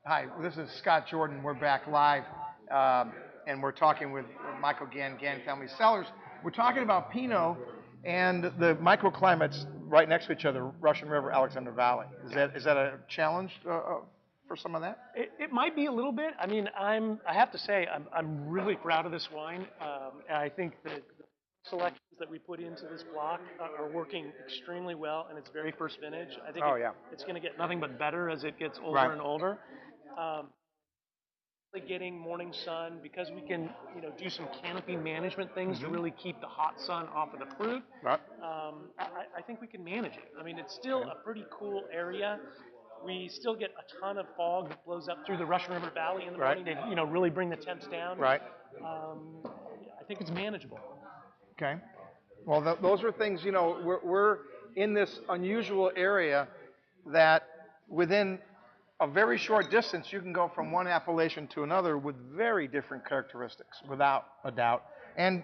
Hi, this is Scott Jordan. We're back live, and we're talking with Michael Gann Family Cellars. We're talking about Pinot and the microclimates right next to each other, Russian River, Alexander Valley. Is that a challenge for some of that? It might be a little bit. I mean, I have to say, I'm really proud of this wine. And I think that the selections that we put into this block are working extremely well, and it's very first vintage. I think Oh yeah, it's going to get nothing but better as it gets older right. and older. Um, Getting morning sun because we can, do some canopy management things to really keep the hot sun off of the fruit. Right. I think we can manage it. I mean, it's still a pretty cool area. We still get a ton of fog that blows up through the Russian River Valley in the Right. morning to, really bring the temps down. Right. I think it's manageable. Okay. Well, those are things. We're in this unusual area that within a very short distance, you can go from one appellation to another with very different characteristics, without a doubt, and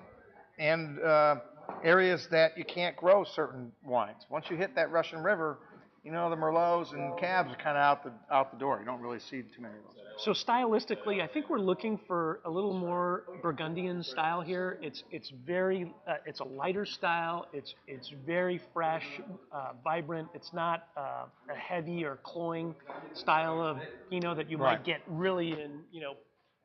areas that you can't grow certain wines. Once you hit that Russian River, the Merlots and Cabs are kind of out the door. You don't really see too many of those. So stylistically, I think we're looking for a little more Burgundian style here. It's very it's a lighter style. It's very fresh, vibrant. It's not a heavy or cloying style of that you Right. might get really in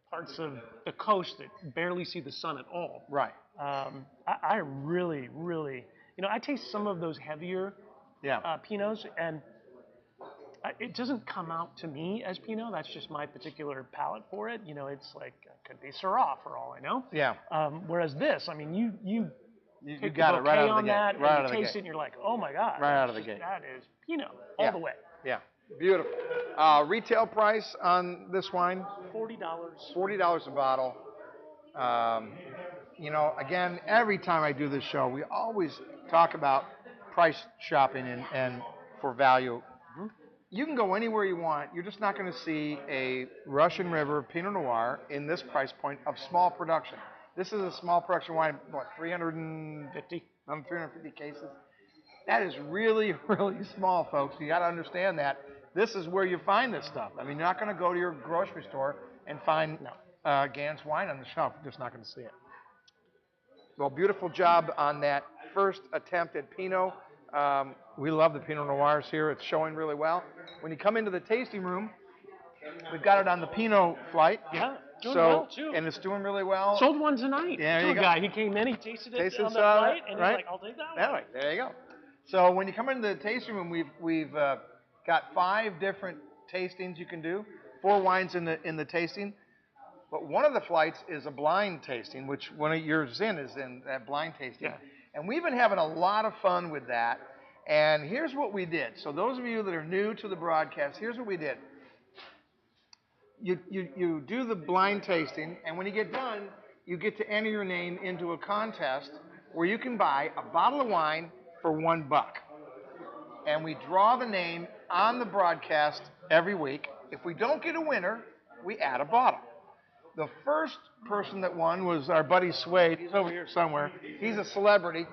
parts of the coast that barely see the sun at all. Right. I really, really, I taste some of those heavier Yeah. Pinots, and it doesn't come out to me as Pinot. That's just my particular palate for it. It's like it could be Syrah for all I know. Yeah. Whereas this, I mean, you You take got the it right bouquet out of the on gate. that, Right out and of you the taste gate. it, and you're like, oh my god, Right out of the gate. that is Pinot all Yeah. the way. Yeah. Beautiful. Retail price on this wine? $40. $40 a bottle. Again, every time I do this show, we always talk about price shopping and for value. Mhm. You can go anywhere you want. You're just not going to see a Russian River Pinot Noir in this price point of small production. This is a small production wine, what, 350 cases? That is really, really small, folks. You got to understand that. This is where you find this stuff. I mean, you're not going to go to your grocery store and find Gann's wine on the shelf. You're just not going to see it. Well, beautiful job on that first attempt at Pinot. We love the Pinot Noirs here. It's showing really well. When you come into the tasting room, we've got it on the Pinot flight. Yeah, doing well too. And it's doing really well. Sold one tonight Yeah, to there a you guy. He came in, he tasted it on the flight, and right? he's like, I'll take that one. Anyway, there you go. So when you come into the tasting room, we've got 5 different tastings you can do. 4 wines in the tasting. But one of the flights is a blind tasting, which one of yours is in that blind tasting. Yeah. And we've been having a lot of fun with that. And here's what we did. So those of you that are new to the broadcast, here's what we did. You do the blind tasting, and when you get done, you get to enter your name into a contest where you can buy a bottle of wine for $1. And we draw the name on the broadcast every week. If we don't get a winner, we add a bottle. The first person that won was our buddy Suede. He's over here somewhere. He's a celebrity.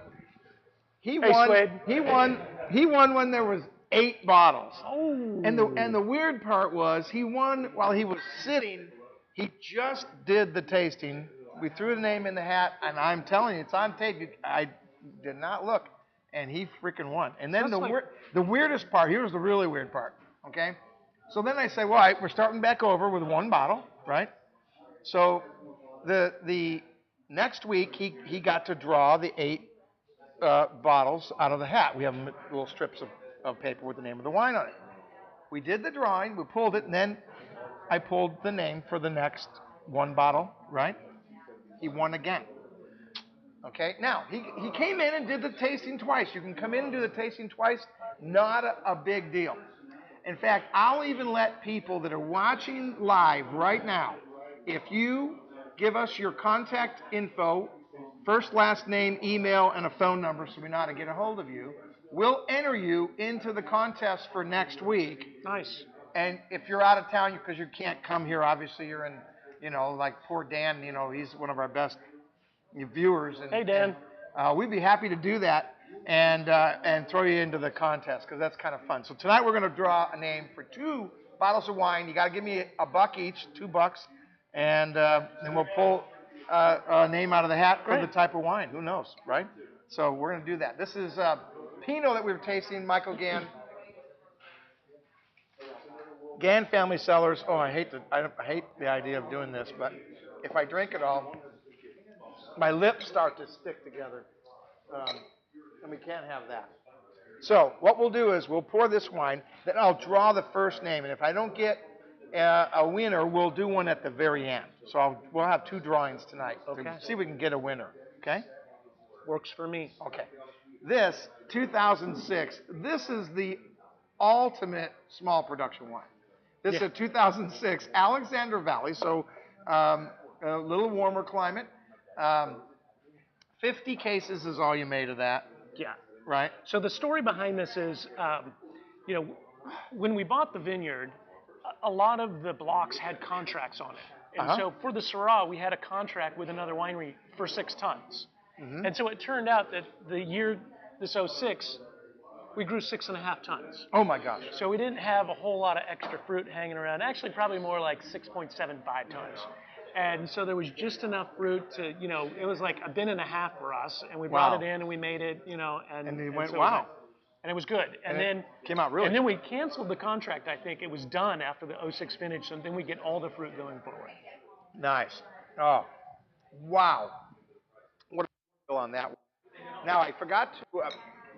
He won. Suede. He won. He won when there was 8 bottles. Oh. And the weird part was he won while he was sitting. He just did the tasting. We threw the name in the hat, and I'm telling you, it's on tape. I did not look, and he freaking won. And then the weirdest part. Here's the really weird part. Okay. So then I say, well, all right, we're starting back over with 1 bottle, right? So the next week he got to draw the 8 bottles out of the hat. We have little strips of paper with the name of the wine on it. We did the drawing, we pulled it, and then I pulled the name for the next 1 bottle, right? He won again. Okay, now he came in and did the tasting twice. You can come in and do the tasting twice, not a big deal. In fact, I'll even let people that are watching live right now, if you give us your contact info, first, last name, email, and a phone number so we know how to get a hold of you, we'll enter you into the contest for next week. Nice. And if you're out of town because you can't come here, obviously you're in, like poor Dan, he's one of our best viewers. And, hey, Dan. And, we'd be happy to do that and throw you into the contest because that's kind of fun. So tonight we're going to draw a name for 2 bottles of wine. You got to give me $1 each, $2, and then we'll pull a name out of the hat for the type of wine. Who knows, right? So we're going to do that. This is Pinot that we were tasting, Michael Gann. Gann family cellars. Oh, I hate the idea of doing this, but if I drink it all, my lips start to stick together, and we can't have that. So what we'll do is we'll pour this wine, then I'll draw the first name, and if I don't get a winner, we'll do one at the very end. So we'll have 2 drawings tonight to see if we can get a winner. Okay? Works for me. Okay. This 2006. This is the ultimate small production wine. This is a 2006 Alexander Valley, so a little warmer climate. 50 cases is all you made of that. Yeah. Right. So the story behind this is, when we bought the vineyard, a lot of the blocks had contracts on it. And so for the Syrah, we had a contract with another winery for 6 tons. Mm-hmm. And so it turned out that this 06, we grew 6.5 tons. Oh my gosh. So we didn't have a whole lot of extra fruit hanging around. Actually, probably more like 6.75 tons. And so there was just enough fruit to, it was like a bin and a half for us. And we brought it in and we made it, and it went, so wow. And it was good. And then came out really. And then we canceled the contract. I think it was done after the 06 finish. So then we get all the fruit going forward. Nice. Oh, wow. What a feel on that one. Now, I forgot to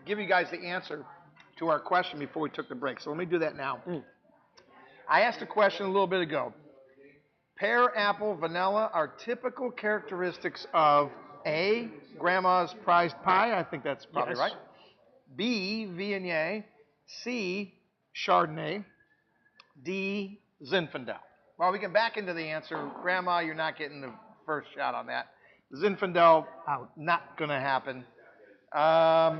give you guys the answer to our question before we took the break. So let me do that now. I asked a question a little bit ago. Pear, apple, vanilla are typical characteristics of A, Grandma's prized pie. I think that's probably right. B, Viognier. C, Chardonnay. D, Zinfandel. Well, we can back into the answer. Grandma, you're not getting the first shot on that. Zinfandel, out. Not going to happen. I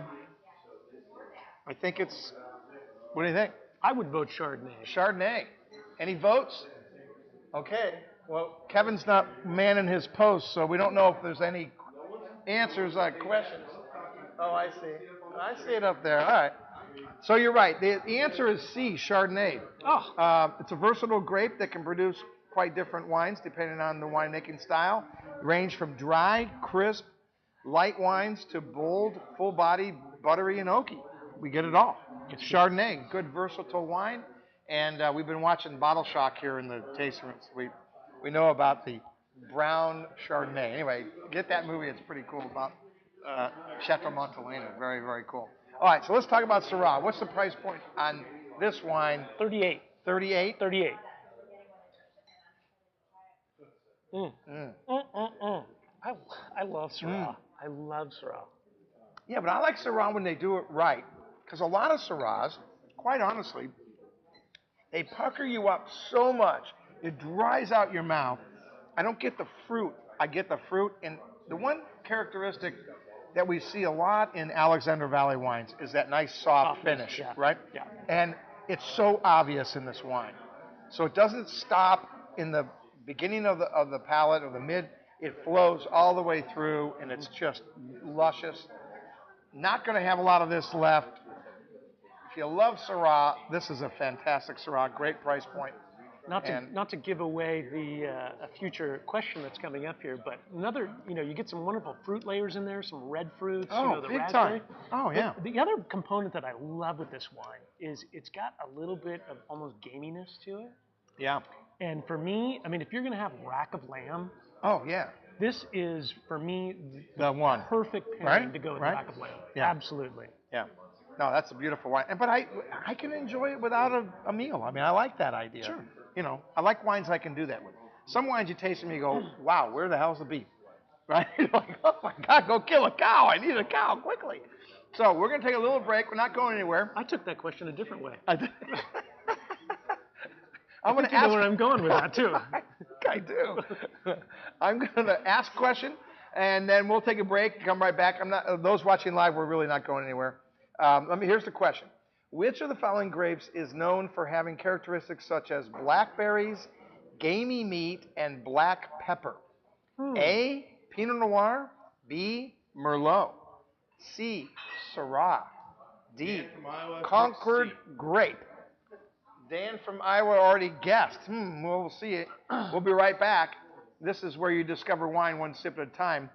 think it's, what do you think? I would vote Chardonnay. Chardonnay. Any votes? Okay. Well, Kevin's not manning his post, so we don't know if there's any answers like questions. Oh, I see. I see it up there. All right. So you're right. The answer is C, Chardonnay. Oh. It's a versatile grape that can produce quite different wines depending on the winemaking style. Range from dry, crisp, light wines to bold, full-bodied, buttery, and oaky. We get it all. It's Chardonnay, good versatile wine. And we've been watching Bottle Shock here in the tasting rooms. We know about the brown Chardonnay. Anyway, get that movie. It's pretty cool about Chateau Montelena. Very, very cool. All right, so let's talk about Syrah. What's the price point on this wine? 38. 38? 38. I love Syrah. I love Syrah. Yeah, but I like Syrah when they do it right. Because a lot of Syrahs, quite honestly, they pucker you up so much, it dries out your mouth. I don't get the fruit. I get the fruit. And the one characteristic that we see a lot in Alexander Valley wines is that nice soft finish, right? Yeah. And it's so obvious in this wine. So it doesn't stop in the beginning of the palate or the mid. It flows all the way through, and it's just luscious. Not going to have a lot of this left. If you love Syrah, this is a fantastic Syrah. Great price point. Not to give away a future question that's coming up here, but another, you get some wonderful fruit layers in there, some red fruits, the big raspberry. Time. Oh, yeah. The other component that I love with this wine is it's got a little bit of almost gaminess to it. Yeah. And for me, if you're going to have rack of lamb. Oh, yeah. This is, for me, the one. Perfect pairing to go with rack of lamb. Yeah. Absolutely. Yeah. No, that's a beautiful wine. But I can enjoy it without a meal. I like that idea. Sure. I like wines I can do that with. Some wines you taste them and you go, wow, where the hell's the beef? Right? You're like, oh my God, go kill a cow. I need a cow quickly. So we're going to take a little break. We're not going anywhere. I took that question a different way. I'm going to ask. You know where I'm going with that too. I do. I'm going to ask a question, and then we'll take a break. Come right back. Those watching live, we're really not going anywhere. Here's the question. Which of the following grapes is known for having characteristics such as blackberries, gamey meat, and black pepper? A, Pinot Noir. B, Merlot. C, Syrah. D, Concord grape. Dan from Iowa already guessed. Well, we'll see it. We'll be right back. This is where you discover wine one sip at a time.